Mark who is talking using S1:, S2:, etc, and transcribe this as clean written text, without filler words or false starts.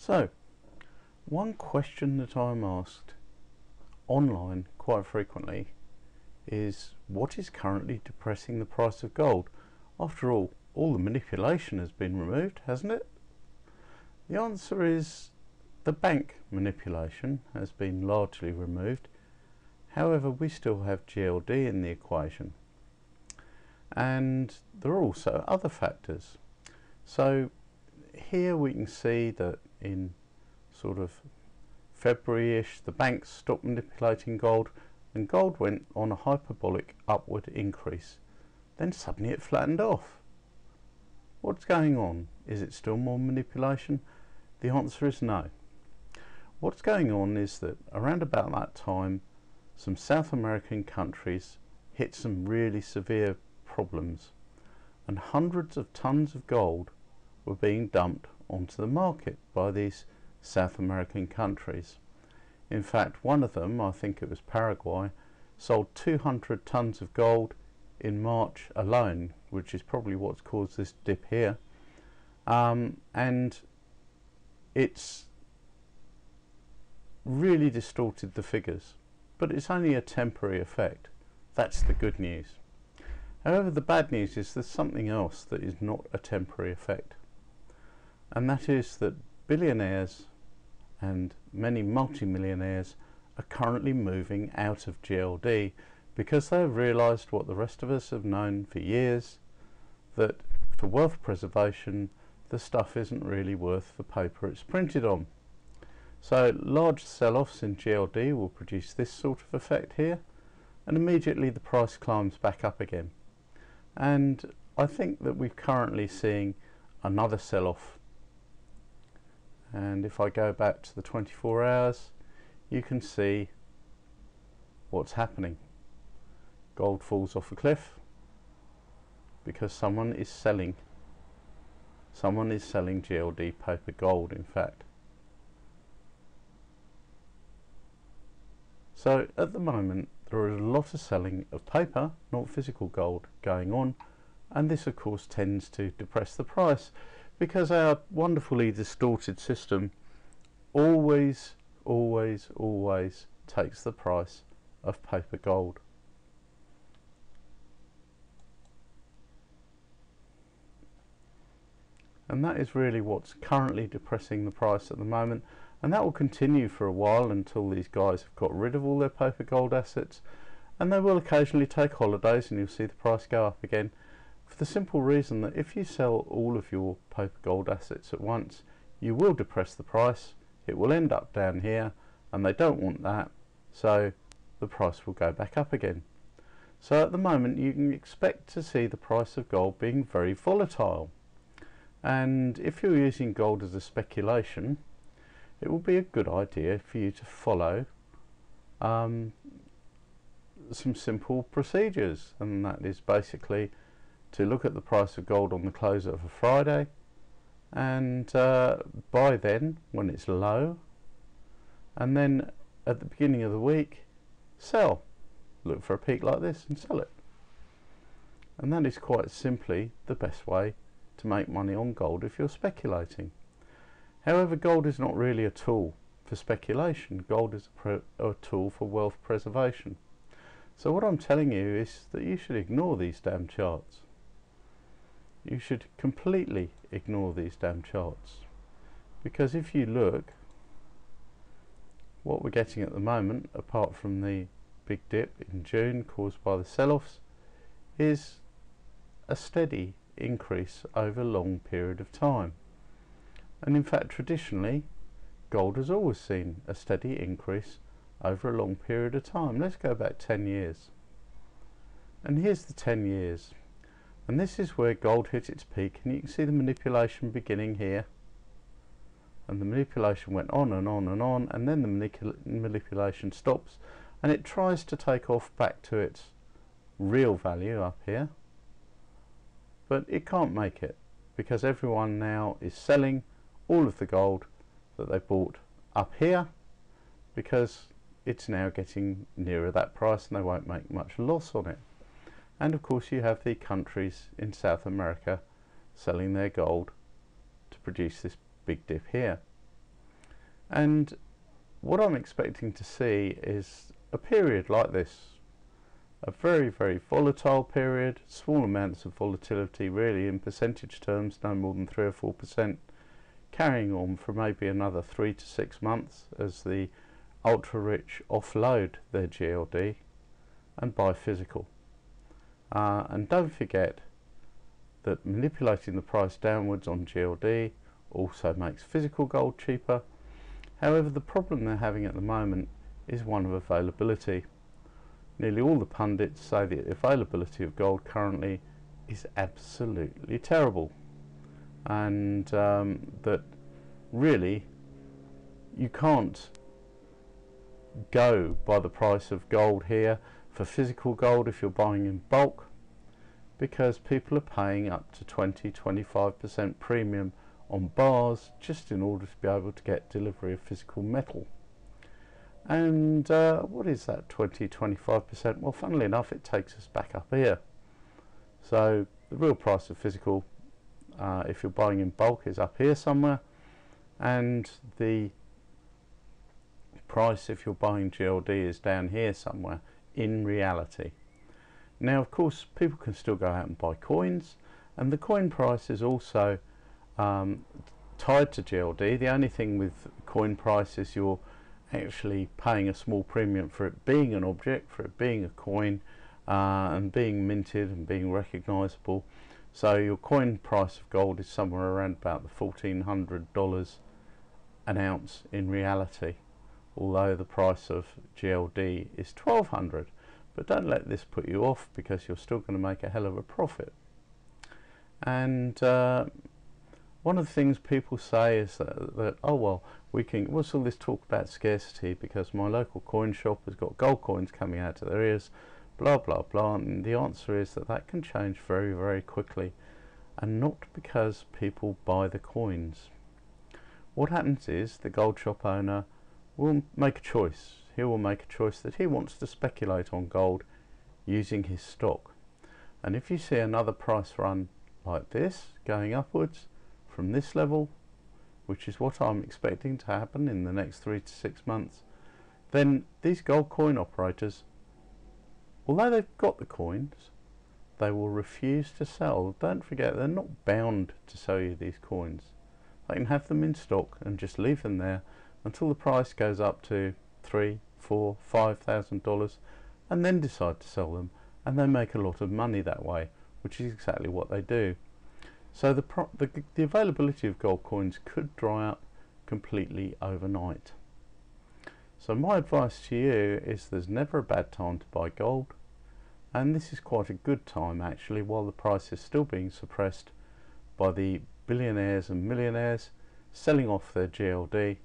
S1: So, one question that I'm asked online quite frequently is, what is currently depressing the price of gold? After all the manipulation has been removed, hasn't it? The answer is the bank manipulation has been largely removed. However, we still have GLD in the equation, and there are also other factors. So here we can see that in sort of February-ish, the banks stopped manipulating gold and gold went on a hyperbolic upward increase. Then suddenly it flattened off. What's going on? Is it still more manipulation? The answer is no. What's going on is that around about that time, some South American countries hit some really severe problems, and hundreds of tons of gold were being dumped onto the market by these South American countries. In fact, one of them, I think it was Paraguay, sold 200 tons of gold in March alone, which is probably what's caused this dip here, and it's really distorted the figures, but it's only a temporary effect. That's the good news. However, the bad news is there's something else that is not a temporary effect, and that is that billionaires and many multimillionaires are currently moving out of GLD because they have realised what the rest of us have known for years, that for wealth preservation the stuff isn't really worth the paper it's printed on. So large sell-offs in GLD will produce this sort of effect here, and immediately the price climbs back up again. And I think that we're currently seeing another sell-off, and if I go back to the 24 hours, you can see what's happening. Gold falls off a cliff because someone is selling GLD paper gold, in fact. So at the moment there is a lot of selling of paper, not physical gold, going on, and this of course tends to depress the price because our wonderfully distorted system always takes the price of paper gold. And that is really what's currently depressing the price at the moment, and that will continue for a while until these guys have got rid of all their paper gold assets, and they will occasionally take holidays and you'll see the price go up again, for the simple reason that if you sell all of your paper gold assets at once, you will depress the price. It will end up down here, and they don't want that, so the price will go back up again. So at the moment you can expect to see the price of gold being very volatile, and if you're using gold as a speculation, it will be a good idea for you to follow some simple procedures, and that is basically to look at the price of gold on the close of a Friday and buy then when it's low, and then at the beginning of the week sell. Look for a peak like this and sell it, and that is quite simply the best way to make money on gold if you're speculating. However, gold is not really a tool for speculation. Gold is a tool for wealth preservation. So what I'm telling you is that you should ignore these damn charts. You should completely ignore these damn charts, because if you look, what we're getting at the moment, apart from the big dip in June caused by the sell-offs, is a steady increase over a long period of time. And in fact, traditionally gold has always seen a steady increase over a long period of time. Let's go back 10 years, and here's the 10 years, and this is where gold hit its peak, and you can see the manipulation beginning here, and the manipulation went on and on and on, and then the manipulation stops and it tries to take off back to its real value up here, but it can't make it because everyone now is selling all of the gold that they bought up here, because it's now getting nearer that price and they won't make much loss on it. And of course you have the countries in South America selling their gold to produce this big dip here. And what I'm expecting to see is a period like this, a very, very volatile period, small amounts of volatility, really in percentage terms, no more than 3 or 4%, carrying on for maybe another 3 to 6 months as the ultra rich offload their GLD and buy physical. And don't forget that manipulating the price downwards on GLD also makes physical gold cheaper. However, the problem they're having at the moment is one of availability. Nearly all the pundits say the availability of gold currently is absolutely terrible, and that really you can't go by the price of gold here for physical gold if you're buying in bulk, because people are paying up to 20–25% premium on bars just in order to be able to get delivery of physical metal. And what is that 20–25%? Well, funnily enough, it takes us back up here. So the real price of physical, if you're buying in bulk, is up here somewhere, and the price if you're buying GLD is down here somewhere in reality. Now, of course, people can still go out and buy coins, and the coin price is also tied to GLD. The only thing with coin price is you're actually paying a small premium for it being an object, for it being a coin, and being minted and being recognizable. So your coin price of gold is somewhere around about the $1,400 an ounce in reality, although the price of GLD is $1,200. But don't let this put you off, because you're still going to make a hell of a profit. And one of the things people say is that oh well, what's all this talk about scarcity, because my local coin shop has got gold coins coming out of their ears, blah blah blah. And the answer is that that can change very, very quickly, and not because people buy the coins. What happens is the gold shop owner will make a choice. He will make a choice that he wants to speculate on gold using his stock. And if you see another price run like this going upwards from this level, which is what I'm expecting to happen in the next 3 to 6 months, then these gold coin operators, although they've got the coins, they will refuse to sell. Don't forget, they're not bound to sell you these coins. They can have them in stock and just leave them there until the price goes up to $3,000, $4,000, $5,000, and then decide to sell them, and they make a lot of money that way, which is exactly what they do. So the availability of gold coins could dry up completely overnight. So my advice to you is there's never a bad time to buy gold, and this is quite a good time actually, while the price is still being suppressed by the billionaires and millionaires selling off their GLD.